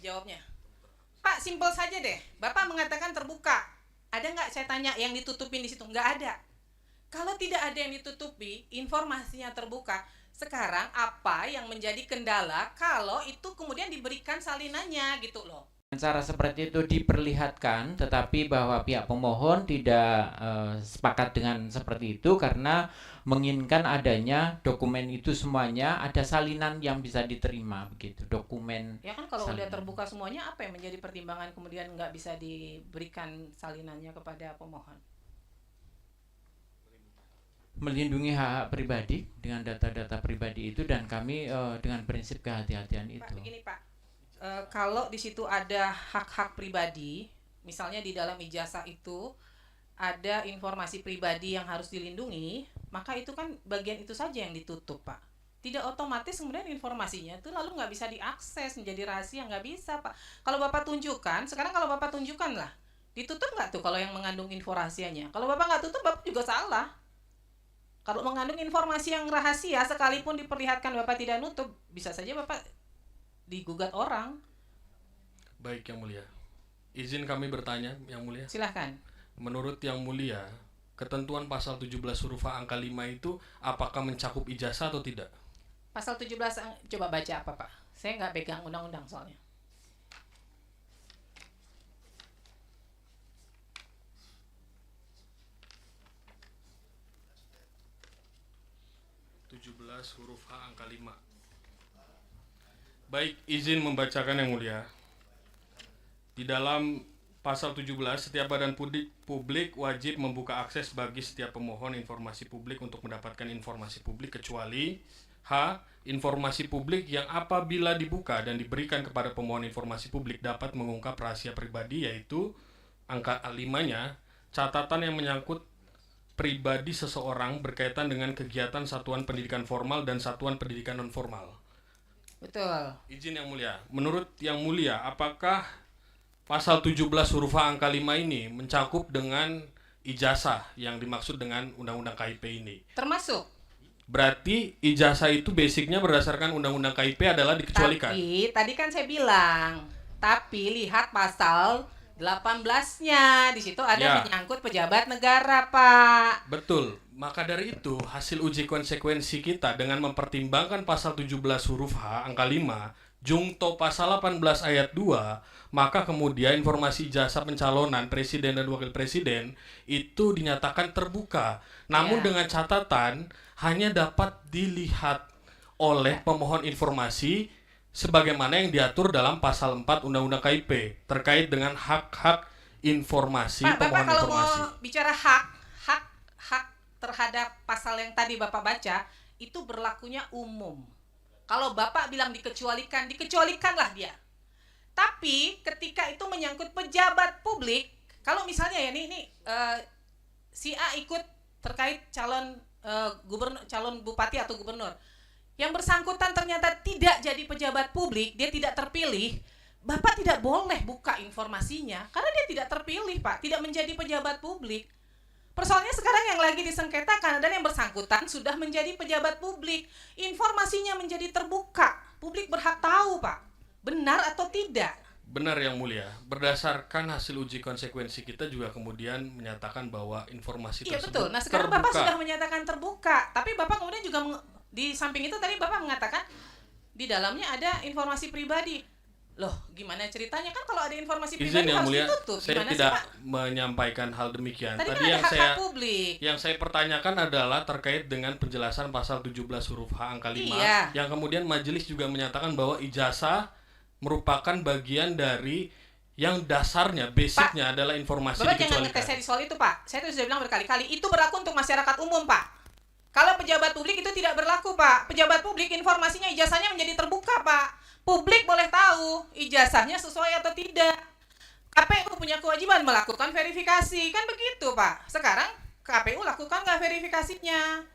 jawabnya. Pak, simpel saja deh. Bapak mengatakan terbuka. Ada nggak saya tanya yang ditutupin di situ? Nggak ada. Kalau tidak ada yang ditutupi, informasinya terbuka. Sekarang apa yang menjadi kendala kalau itu kemudian diberikan salinannya gitu loh. Cara seperti itu diperlihatkan, tetapi bahwa pihak pemohon tidak sepakat dengan seperti itu karena menginginkan adanya dokumen itu semuanya ada salinan yang bisa diterima begitu, dokumen. Ya kan kalau salinan. udah terbuka semuanya, apa yang menjadi pertimbangan kemudian nggak bisa diberikan salinannya kepada pemohon? Melindungi hak-hak pribadi dengan data-data pribadi itu, dan kami dengan prinsip kehati-hatian itu. Pak, begini Pak. Kalau di situ ada hak-hak pribadi, misalnya di dalam ijazah itu ada informasi pribadi yang harus dilindungi, maka itu kan bagian itu saja yang ditutup, Pak. Tidak otomatis kemudian informasinya itu lalu nggak bisa diakses menjadi rahasia, nggak bisa, Pak. Kalau Bapak tunjukkan, sekarang kalau Bapak tunjukkan lah, ditutup nggak tuh kalau yang mengandung informasinya? Kalau Bapak nggak tutup, Bapak juga salah. Kalau mengandung informasi yang rahasia, sekalipun diperlihatkan Bapak tidak nutup, bisa saja Bapak digugat orang. Baik Yang Mulia, izin kami bertanya Yang Mulia. Silahkan. Menurut Yang Mulia, ketentuan pasal 17 huruf H angka 5 itu apakah mencakup ijazah atau tidak? Pasal 17 coba baca apa Pak? Saya nggak pegang undang-undang soalnya. Huruf H angka 5. Baik, izin membacakan Yang Mulia. Di dalam pasal 17, setiap badan publik wajib membuka akses bagi setiap pemohon informasi publik untuk mendapatkan informasi publik, kecuali H. Informasi publik yang apabila dibuka dan diberikan kepada pemohon informasi publik dapat mengungkap rahasia pribadi, yaitu angka 5-nya, catatan yang menyangkut pribadi seseorang berkaitan dengan kegiatan satuan pendidikan formal dan satuan pendidikan non formal. Betul. Izin Yang Mulia, menurut Yang Mulia, apakah pasal 17 huruf H angka 5 ini mencakup dengan ijazah yang dimaksud dengan Undang-Undang KIP ini? Termasuk. Berarti ijazah itu basicnya berdasarkan Undang-Undang KIP adalah dikecualikan. Tapi tadi kan saya bilang, tapi lihat pasal 18-nya, di situ ada menyangkut pejabat negara, Pak. Betul. Maka dari itu, hasil uji konsekuensi kita dengan mempertimbangkan pasal 17 huruf H angka 5, jungto pasal 18 ayat 2, maka kemudian informasi ijazah pencalonan presiden dan wakil presiden itu dinyatakan terbuka. Namun dengan catatan hanya dapat dilihat oleh pemohon informasi sebagaimana yang diatur dalam pasal 4 Undang-Undang KIP terkait dengan hak-hak informasi Pak, pemohon Bapak kalau informasi. mau bicara hak terhadap pasal yang tadi Bapak baca, itu berlakunya umum. Kalau Bapak bilang dikecualikanlah dia. Tapi ketika itu menyangkut pejabat publik, kalau misalnya ya si A ikut terkait calon gubernur, calon bupati atau gubernur, yang bersangkutan ternyata tidak jadi pejabat publik, dia tidak terpilih, Bapak tidak boleh buka informasinya karena dia tidak terpilih, Pak, tidak menjadi pejabat publik. Persoalannya sekarang yang lagi disengketakan adalah yang bersangkutan sudah menjadi pejabat publik, informasinya menjadi terbuka, publik berhak tahu, Pak, benar atau tidak. Benar Yang Mulia, berdasarkan hasil uji konsekuensi kita juga kemudian menyatakan bahwa informasi tersebut betul. Nah sekarang terbuka. Bapak sudah menyatakan terbuka, tapi Bapak kemudian juga di samping itu tadi Bapak mengatakan di dalamnya ada informasi pribadi. Loh, gimana ceritanya? Kan kalau ada informasi pribadi harus Mulia, ditutup. Saya gimana tidak sih, Pak? menyampaikan hal demikian. Tadi kan yang saya pertanyakan adalah terkait dengan penjelasan pasal 17 huruf H angka 5 yang kemudian majelis juga menyatakan bahwa ijazah merupakan bagian dari yang dasarnya, basicnya adalah informasi Bapak dikecualikan. Jangan ngetes saya di soal itu, Pak. Saya sudah bilang berkali-kali, itu berlaku untuk masyarakat umum, Pak. Kalau pejabat publik itu tidak berlaku, Pak. Pejabat publik informasinya, ijazahnya menjadi terbuka, Pak. Publik boleh tahu ijazahnya sesuai atau tidak. KPU punya kewajiban melakukan verifikasi, kan begitu, Pak. Sekarang KPU lakukan nggak verifikasinya?